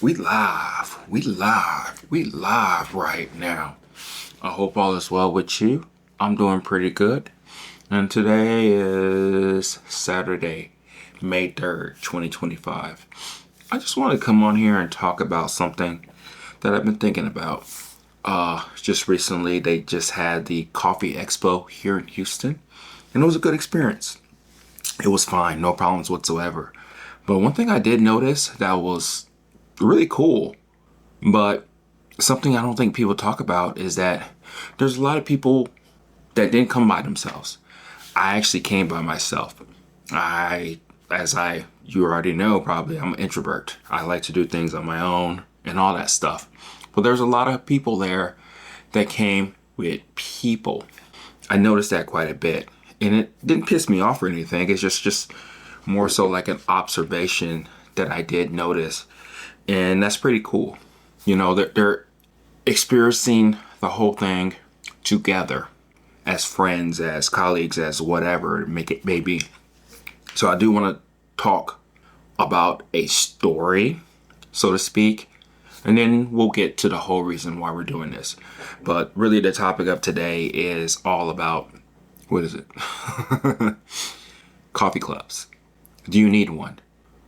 We live right now. I hope all is well with you. I'm doing pretty good. And today is Saturday, May 3rd, 2025. I just want to come on here and talk about something that I've been thinking about. Just recently, they just had the Coffee Expo here in Houston, and it was a good experience. It was fine, no problems whatsoever. But one thing I did notice that was really cool, but something I don't think people talk about is that there's a lot of people that didn't come by themselves. I actually came by myself. You already know probably, I'm an introvert. I like to do things on my own and all that stuff. But there's a lot of people there that came with people. I noticed that quite a bit. And it didn't piss me off or anything. It's just more so like an observation that I did notice. And that's pretty cool. You know, they're experiencing the whole thing together as friends, as colleagues, as whatever it may be. So I do want to talk about a story, so to speak, and then we'll get to the whole reason why we're doing this. But really the topic of today is all about, what is it? Coffee clubs. Do you need one?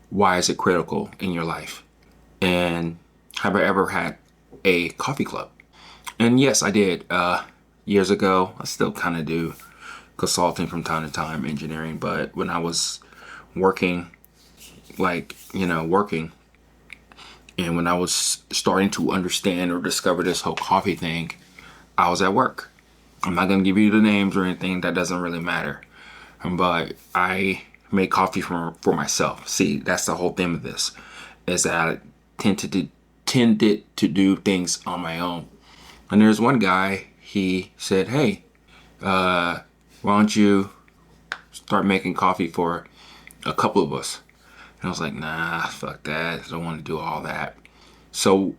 Why is it critical in your life? And have I ever had a coffee club? And yes, I did. Years ago. I still kind of do consulting from time to time, engineering. But when I was working, and when I was starting to understand or discover this whole coffee thing, I was at work. I'm not going to give you the names or anything. That doesn't really matter. But I make coffee for myself. See, that's the whole theme of this, is that I tended to do things on my own. And there's one guy, he said, hey, why don't you start making coffee for a couple of us? And I was like, nah, fuck that. I don't want to do all that. So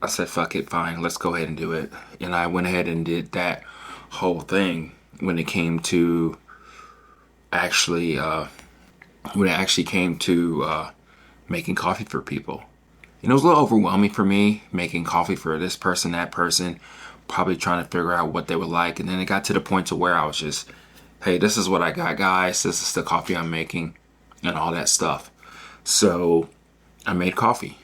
I said, fuck it, fine, let's go ahead and do it. And I went ahead and did that whole thing when it came to making coffee for people. And it was a little overwhelming for me, making coffee for this person, that person, probably trying to figure out what they would like. And then it got to the point to where I was just, hey, this is what I got, guys. This is the coffee I'm making and all that stuff. So I made coffee.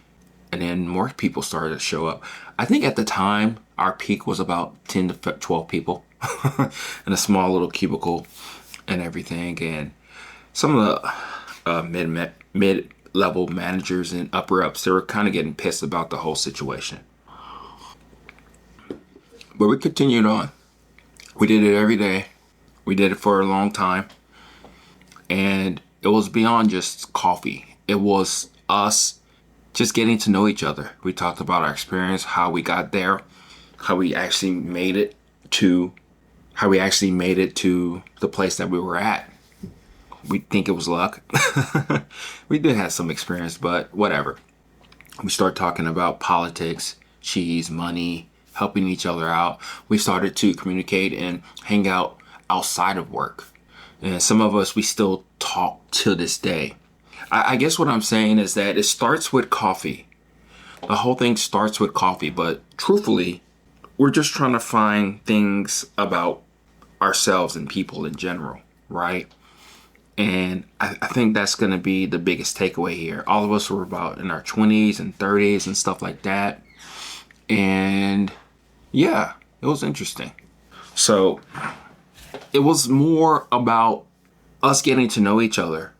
And then more people started to show up. I think at the time, our peak was about 10 to 12 people in a small little cubicle and everything. And some of the mid-level managers and upper-ups, they were kind of getting pissed about the whole situation. But we continued on. We did it every day. We did it for a long time. And it was beyond just coffee. It was us just getting to know each other. We talked about our experience, how we got there, how we actually made it to the place that we were at. We think it was luck. We did have some experience, but whatever. We started talking about politics, cheese, money, helping each other out. We started to communicate and hang out outside of work. And some of us, we still talk to this day. I guess what I'm saying is that it starts with coffee. The whole thing starts with coffee, but truthfully, we're just trying to find things about ourselves and people in general, right? And I think that's going to be the biggest takeaway here. All of us were about in our 20s and 30s and stuff like that. And yeah, it was interesting. So it was more about us getting to know each other.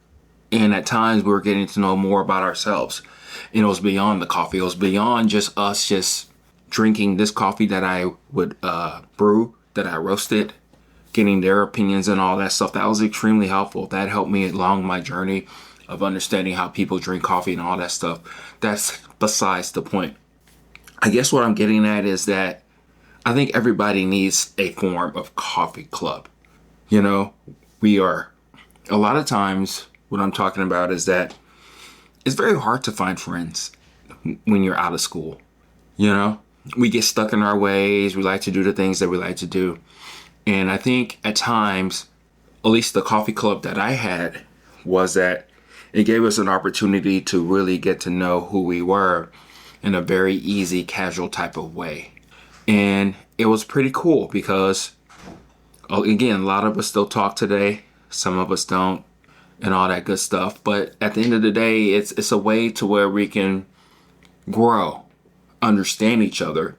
And at times we were getting to know more about ourselves. And it was beyond the coffee. It was beyond just us just drinking this coffee that I would brew, that I roasted, getting their opinions and all that stuff. That was extremely helpful. That helped me along my journey of understanding how people drink coffee and all that stuff. That's besides the point. I guess what I'm getting at is that I think everybody needs a form of coffee club. You know, a lot of times what I'm talking about is that it's very hard to find friends when you're out of school. You know, we get stuck in our ways. We like to do the things that we like to do. And I think at times, at least the coffee club that I had, was that it gave us an opportunity to really get to know who we were in a very easy, casual type of way. And it was pretty cool because, again, a lot of us still talk today. Some of us don't, and all that good stuff. But at the end of the day, it's a way to where we can grow, understand each other,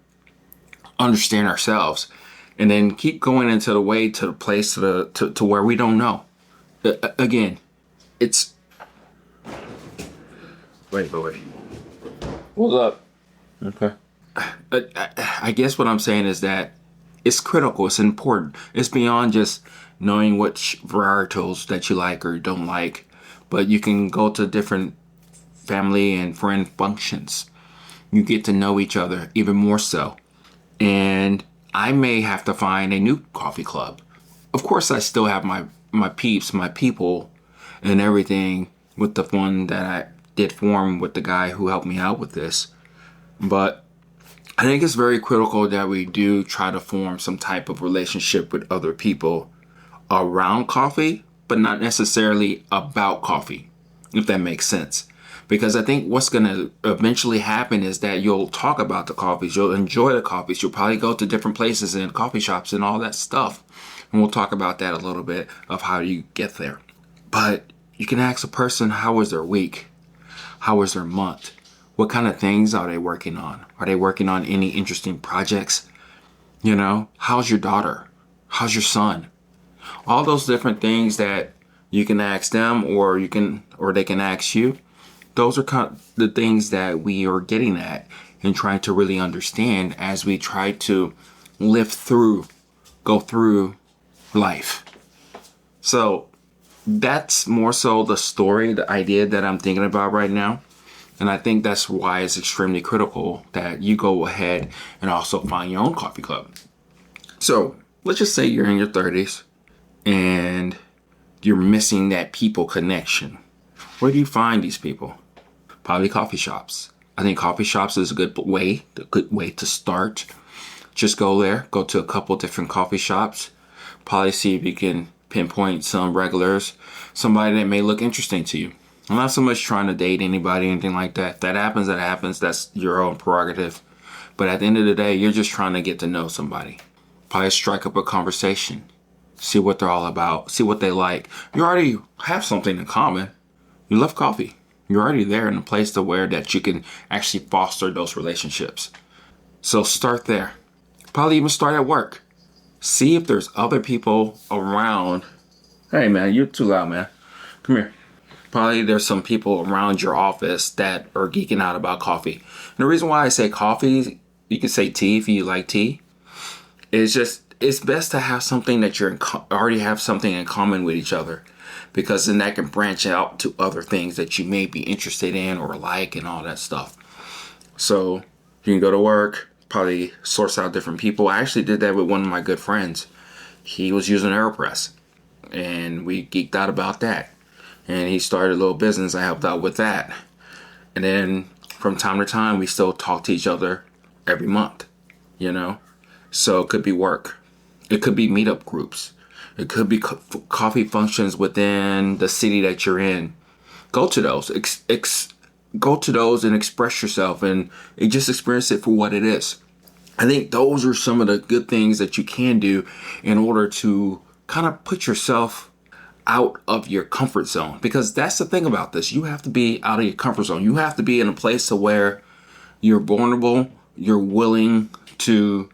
understand ourselves, and then keep going into the way to the place to where we don't know. Again, it's wait. What's up? Okay. I guess what I'm saying is that it's critical. It's important. It's beyond just knowing what varietals that you like or don't like, but you can go to different family and friend functions. You get to know each other even more so. And I may have to find a new coffee club. Of course, I still have my peeps, my people, and everything with the one that I did form with the guy who helped me out with this. But I think it's very critical that we do try to form some type of relationship with other people around coffee, but not necessarily about coffee, if that makes sense. Because I think what's going to eventually happen is that you'll talk about the coffees, you'll enjoy the coffees, you'll probably go to different places and coffee shops and all that stuff. And we'll talk about that a little bit of how you get there. But you can ask a person, how was their week? How was their month? What kind of things are they working on? Are they working on any interesting projects? You know, how's your daughter? How's your son? All those different things that you can ask them or they can ask you. Those are kind of the things that we are getting at and trying to really understand as we try to go through life. So that's more so the story, the idea that I'm thinking about right now. And I think that's why it's extremely critical that you go ahead and also find your own coffee club. So let's just say you're in your 30s and you're missing that people connection. Where do you find these people? Probably coffee shops. I think coffee shops is a good way to start. Just go there, go to a couple different coffee shops. Probably see if you can pinpoint some regulars, somebody that may look interesting to you. I'm not so much trying to date anybody, anything like that. If that happens, that happens. That's your own prerogative. But at the end of the day, you're just trying to get to know somebody. Probably strike up a conversation. See what they're all about. See what they like. You already have something in common. You love coffee. You're already there in a place to where that you can actually foster those relationships. So start there. Probably even start at work. See if there's other people around. Hey man, you're too loud, man. Come here. Probably there's some people around your office that are geeking out about coffee. And the reason why I say coffee, you can say tea if you like tea. It's best to have something that already have something in common with each other, because then that can branch out to other things that you may be interested in or like and all that stuff. So you can go to work, probably source out different people. I actually did that with one of my good friends. He was using AeroPress and we geeked out about that. And he started a little business. I helped out with that. And then from time to time, we still talk to each other every month, you know? So it could be work. It could be meetup groups. It could be coffee functions within the city that you're in. Go to those. Go to those and express yourself and just experience it for what it is. I think those are some of the good things that you can do in order to kind of put yourself out of your comfort zone. Because that's the thing about this. You have to be out of your comfort zone. You have to be in a place where you're vulnerable, you're willing to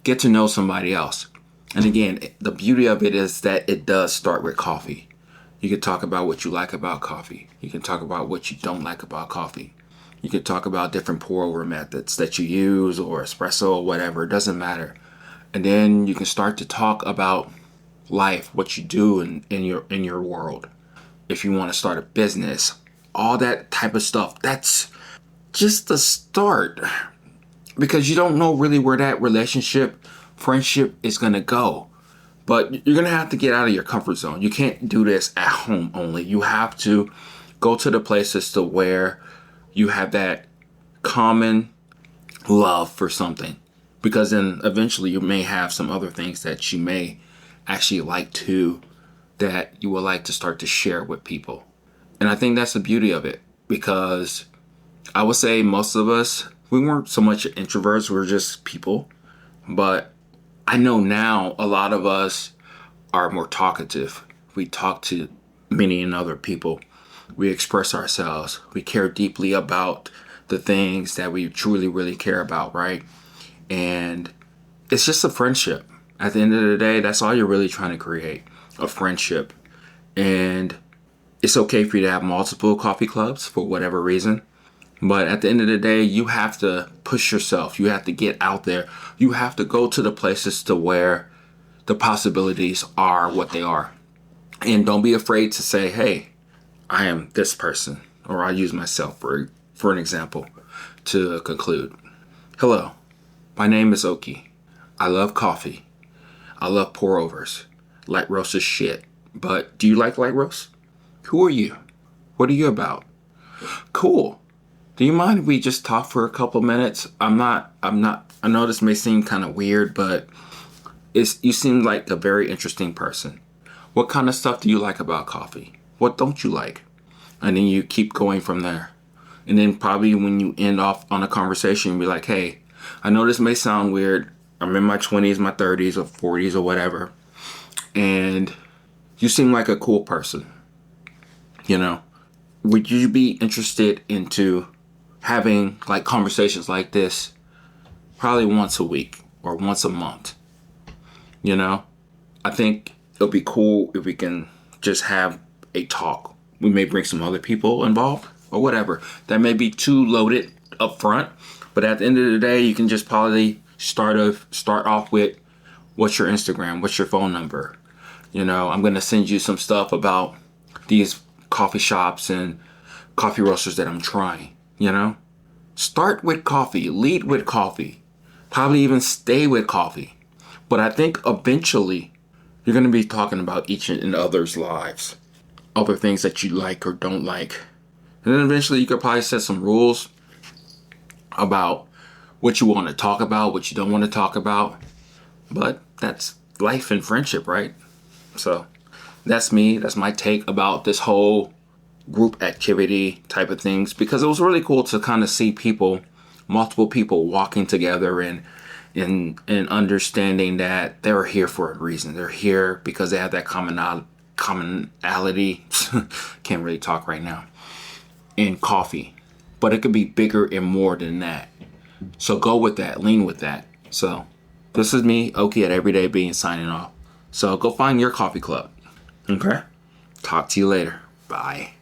get to know somebody else. And again, the beauty of it is that it does start with coffee. You can talk about what you like about coffee. You can talk about what you don't like about coffee. You can talk about different pour over methods that you use or espresso or whatever. It doesn't matter. And then you can start to talk about life, what you do in your world. If you want to start a business, all that type of stuff. That's just the start. Because you don't know really where that relationship, friendship is going to go. But you're going to have to get out of your comfort zone. You can't do this at home only. You have to go to the places to where you have that common love for something. Because then eventually you may have some other things that you may actually like to, that you would like to start to share with people. And I think that's the beauty of it. Because I would say most of us We weren't so much introverts, we were just people. But I know now a lot of us are more talkative. We talk to many and other people. We express ourselves. We care deeply about the things that we truly, really care about, right? And it's just a friendship. At the end of the day, that's all you're really trying to create, a friendship. And it's okay for you to have multiple coffee clubs for whatever reason. But at the end of the day, you have to push yourself. You have to get out there. You have to go to the places to where the possibilities are what they are. And don't be afraid to say, hey, I am this person. Or I use myself for an example to conclude. Hello, my name is Oki. I love coffee. I love pour overs. Light roast is shit. But do you like light roast? Who are you? What are you about? Cool. Do you mind if we just talk for a couple minutes? I know this may seem kind of weird, but you seem like a very interesting person. What kind of stuff do you like about coffee? What don't you like? And then you keep going from there. And then probably when you end off on a conversation, you'll be like, hey, I know this may sound weird. I'm in my 20s, my 30s, or 40s, or whatever. And you seem like a cool person. You know, would you be interested into having like conversations like this probably once a week or once a month? You know, I think it'll be cool if we can just have a talk. We may bring some other people involved or whatever. That may be too loaded up front, but at the end of the day, you can just probably start off with, what's your Instagram? What's your phone number? You know, I'm going to send you some stuff about these coffee shops and coffee roasters that I'm trying, you know? Start with coffee, lead with coffee, probably even stay with coffee. But I think eventually you're going to be talking about each and other's lives, other things that you like or don't like. And then eventually you could probably set some rules about what you want to talk about, what you don't want to talk about. But that's life and friendship, right? So that's me. That's my take about this whole group activity type of things, because it was really cool to kind of see multiple people walking together and understanding that they're here for a reason. They're here because they have that commonality. Can't really talk right now. In coffee, but it could be bigger and more than that. So go with that, lean with that. So this is me, Oki at Everyday Being, signing off. So go find your coffee club. Okay? Talk to you later. Bye.